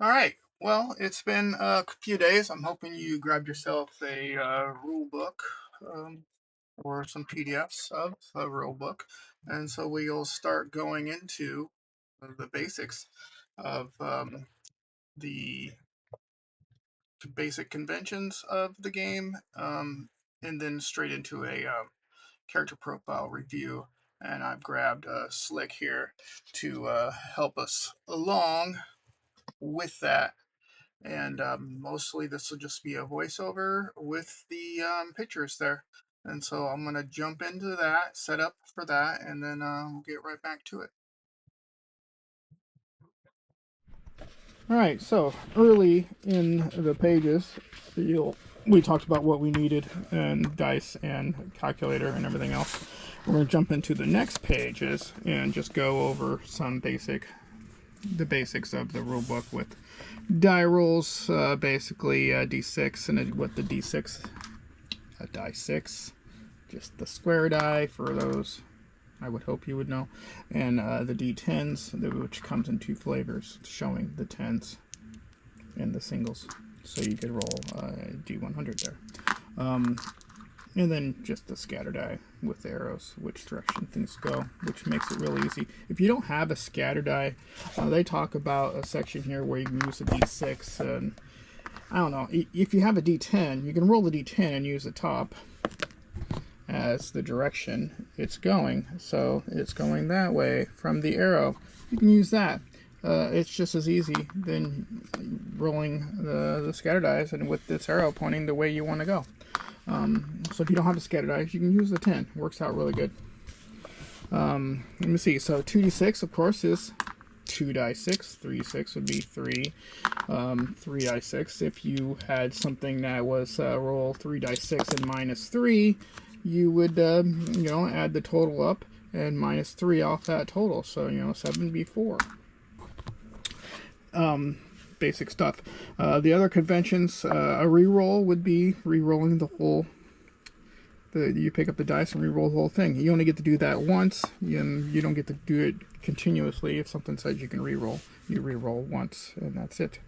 All right. Well, it's been a few days. I'm hoping you grabbed yourself a rule book or some PDFs of a rule book. And so we'll start going into the basics of the basic conventions of the game, and then straight into a character profile review. And I've grabbed Slick here to help us along with that. And mostly this will just be a voiceover with the pictures there. And so I'm going to jump into that, set up for that, and then we'll get right back to it. All right, so early in the pages, we talked about what we needed and dice and calculator and everything else. We're going to jump into the next pages and just go over some the basics of the rule book with die rolls, basically d6 and what the d6, a die 6, just the square die for those I would hope you would know, and the d10s, which comes in two flavors, showing the 10s and the singles, so you could roll d100 there. And then just the scatter die with arrows, which direction things go, which makes it really easy. If you don't have a scatter die, they talk about a section here where you can use a d6. And I don't know, if you have a d10, you can roll the d10 and use the top as the direction it's going. So it's going that way from the arrow. You can use that. It's just as easy than rolling the scatter dice and with this arrow pointing the way you want to go. So if you don't have the scatter dice, you can use the 10. Works out really good. Let me see. So 2d6, of course, is 2 die 6. 3d6 would be 3. 3 die 6. If you had something that was roll 3 die 6 and minus 3, you would add the total up and minus 3 off that total. So 7 would be 4. Basic stuff. The other conventions, a reroll would be re-rolling the whole. You pick up the dice and re-roll the whole thing. You only get to do that once, and you don't get to do it continuously. If something says you can re-roll, you re-roll once, and that's it.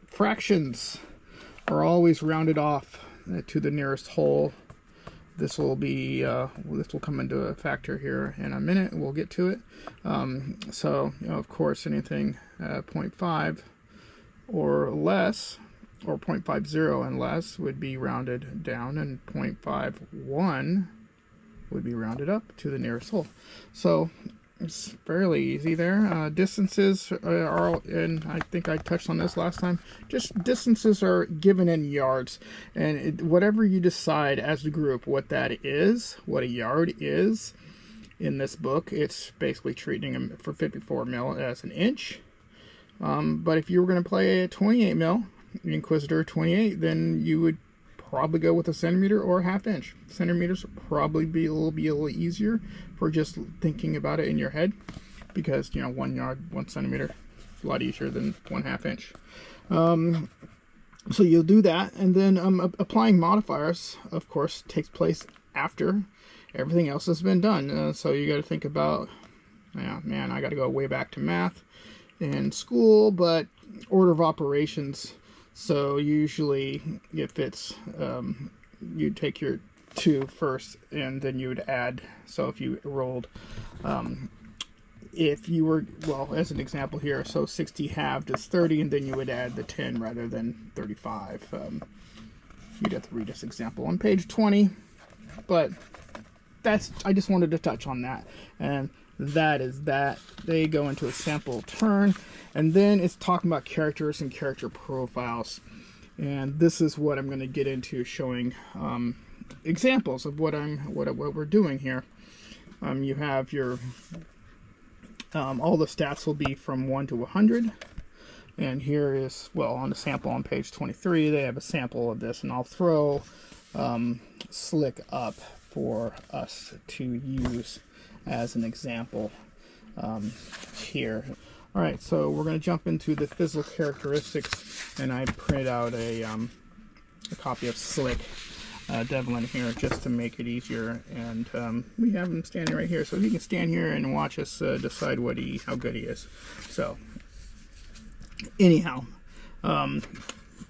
Fractions are always rounded off to the nearest whole. This will be this will come into a factor here in a minute. We'll get to it. So of course, anything 0.5 or less, or 0.50 and less, would be rounded down, and 0.51 would be rounded up to the nearest whole. So it's fairly easy there. Distances are, and I think I touched on this last time, just distances are given in yards. And whatever you decide as a group what that is, what a yard is in this book, it's basically treating them for 54 mil as an inch. But if you were going to play a 28 mil, Inquisitor 28, then you would probably go with a centimeter or a ½ inch. Centimeters would probably be a little easier for just thinking about it in your head, because 1 yard, 1 centimeter is a lot easier than 1/2 inch. So you'll do that, and then applying modifiers, of course, takes place after everything else has been done. So you got to think about, man, I got to go way back to math in school, but order of operations. So usually if it's, you take your 2 first and then you would add. So if you rolled, if you were, well, as an example here, so 60 halved is 30, and then you would add the 10 rather than 35. You'd have to read this example on page 20, but I just wanted to touch on that. And that is that. They go into a sample turn, and then it's talking about characters and character profiles. And this is what I'm going to get into, showing examples of what we're doing here. You have your all the stats will be from 1 to 100. And here is, well, on the sample on page 23, they have a sample of this, and I'll throw Slick up for us to use as an example here. All right, so we're going to jump into the physical characteristics, and I printed out a copy of Slick Devlin here just to make it easier. And we have him standing right here, so he can stand here and watch us decide how good he is. So anyhow,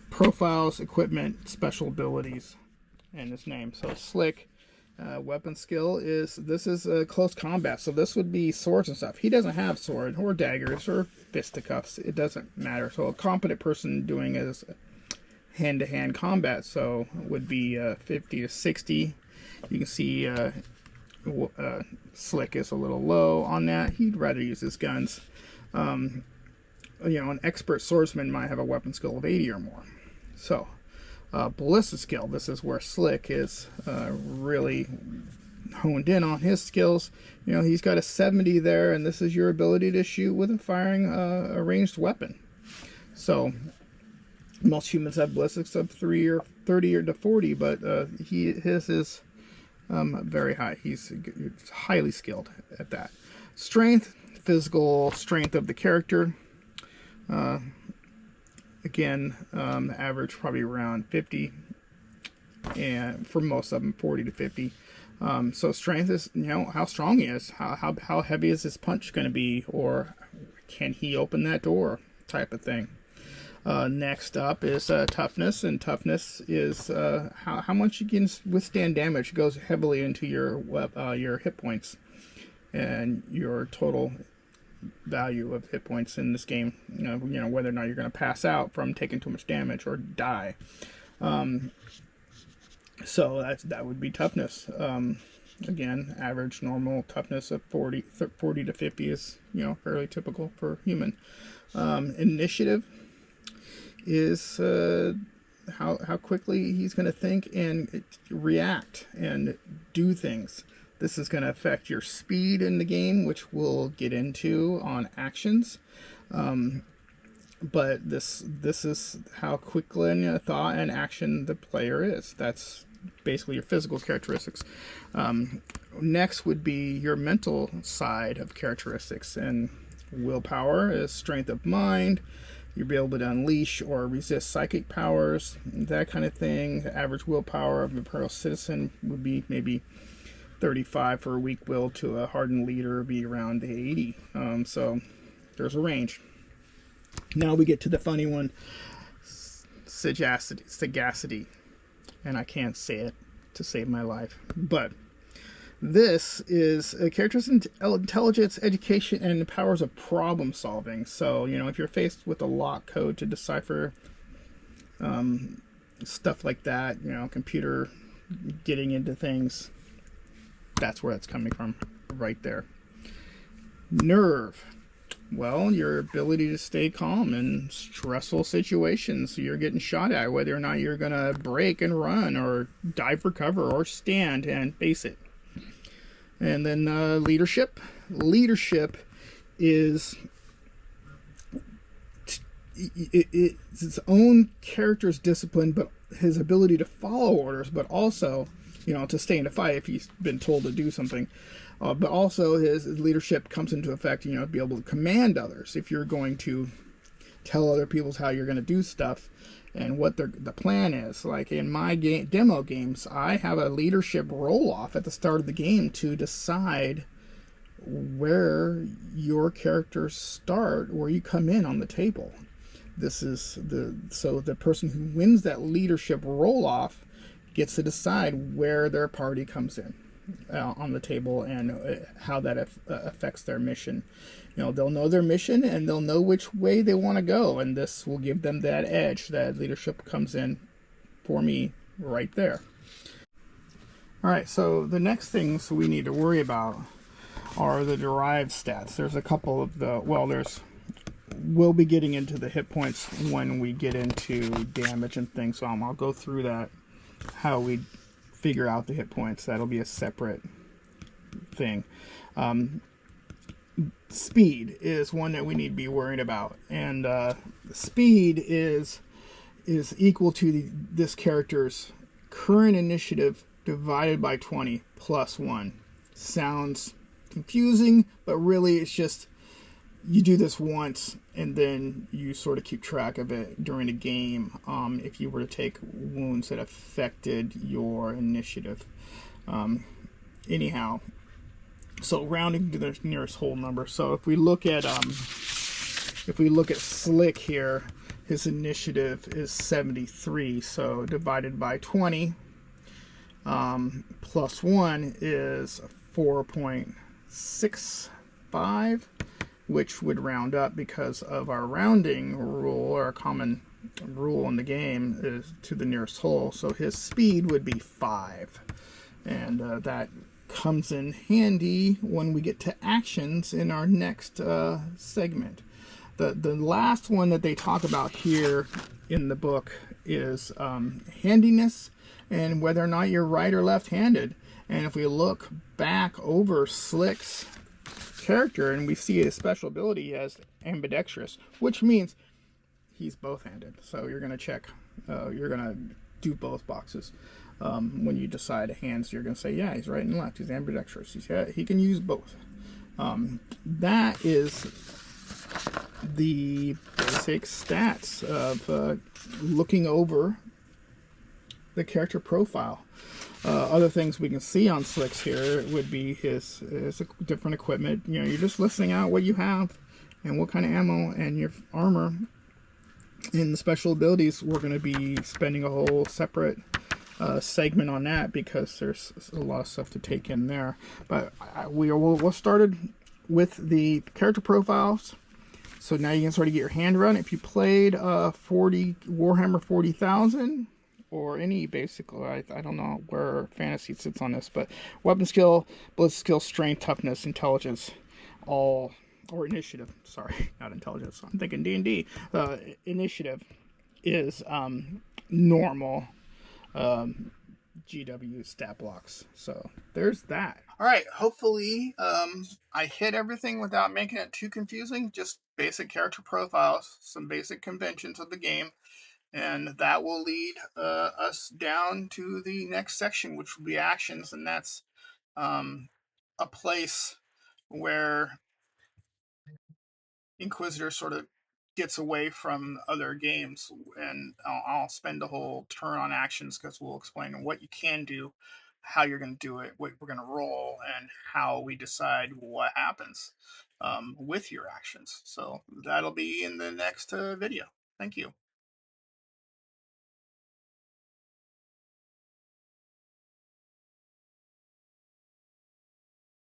profiles, equipment, special abilities, and his name. So slick. Weapon skill is, this is close combat, so this would be swords and stuff. He doesn't have sword or daggers or fisticuffs. It doesn't matter. So a competent person doing is hand-to-hand combat, so would be 50 to 60. You can see Slick is a little low on that. He'd rather use his guns. You know, an expert swordsman might have a weapon skill of 80 or more. So ballistic skill, this is where Slick is really honed in on his skills. You know, he's got a 70 there, and this is your ability to shoot with a firing a ranged weapon. So most humans have ballistics of 30 or to 40, but his is very high. He's highly skilled at that. Strength, physical strength of the character. Again, average probably around 50, and for most of them 40 to 50. So strength is, you know, how strong he is, how heavy is his punch going to be, or can he open that door, type of thing. Next up is toughness, and toughness is how much you can withstand damage. It goes heavily into your hit points and your total value of hit points in this game. You know whether or not you're going to pass out from taking too much damage or die. So that would be toughness. Again, average normal toughness of 40 to 50 is, you know, fairly typical for human. Initiative is how quickly he's going to think and react and do things. This is going to affect your speed in the game, which we'll get into on actions. But this is how quickly in thought and action the player is. That's basically your physical characteristics. Next would be your mental side of characteristics, and willpower is strength of mind. You'll be able to unleash or resist psychic powers, that kind of thing. Average willpower of an imperial citizen would be maybe 35 for a weak will, to a hardened leader be around 80. So there's a range. Now we get to the funny one, sagacity, and I can't say it to save my life, but this is a character's intelligence, education, and the powers of problem solving. So, you know, if you're faced with a lock code to decipher stuff like that, you know, computer getting into things, that's where that's coming from, right there. Nerve. Well, your ability to stay calm in stressful situations. So you're getting shot at, whether or not you're going to break and run or dive for cover or stand and face it. And then leadership. Leadership is it's its own character's discipline, but his ability to follow orders, but also, you know, to stay in a fight if he's been told to do something. But also his leadership comes into effect, you know, to be able to command others. If you're going to tell other people how you're going to do stuff and what the plan is. Like in my demo games, I have a leadership roll-off at the start of the game to decide where your characters start, where you come in on the table. This is so the person who wins that leadership roll-off gets to decide where their party comes in on the table and how that affects their mission. You know, they'll know their mission and they'll know which way they want to go, and this will give them that edge. That leadership comes in for me right there. All right, so the next things we need to worry about are the derived stats. There's a couple of we'll be getting into the hit points when we get into damage and things, so I'll go through that, how we figure out the hit points. That'll be a separate thing. Speed is one that we need to be worried about, and speed is equal to this character's current initiative divided by 20 plus 1. Sounds confusing, but really it's just you do this once and then you sort of keep track of it during a game, if you were to take wounds that affected your initiative. So rounding to the nearest whole number. So if we look at If we look at Slick here, his initiative is 73, so divided by 20, plus 1 is 4.65, which would round up because of our rounding rule, our common rule in the game is to the nearest whole. So his speed would be 5, and that comes in handy when we get to actions in our next segment. The last one that they talk about here in the book is handiness and whether or not you're right or left-handed. And if we look back over Slick's character and we see a special ability as ambidextrous, which means he's both-handed. So you're going to check, you're going to do both boxes. When you decide hands, you're going to say, yeah, he's right and left. He's ambidextrous. He can use both. That is the basic stats of looking over the character profile. Other things we can see on Slicks here would be his different equipment. You know, you're just listing out what you have and what kind of ammo and your armor. In the special abilities, we're going to be spending a whole separate segment on that because there's a lot of stuff to take in there. But we'll started with the character profiles. So now you can sort of get your hand around. If you played Warhammer 40,000 or any basically, I don't know where fantasy sits on this, but weapon skill, ballistic skill, strength, toughness, intelligence, or initiative. Sorry, not intelligence. I'm thinking D&D. Initiative is normal GW stat blocks. So there's that. All right, hopefully I hit everything without making it too confusing. Just basic character profiles, some basic conventions of the game, and that will lead us down to the next section, which will be actions, and that's a place where Inquisitor sort of gets away from other games, and I'll spend the whole turn on actions because we'll explain what you can do, how you're going to do it, what we're going to roll, and how we decide what happens with your actions. So that'll be in the next video. Thank you.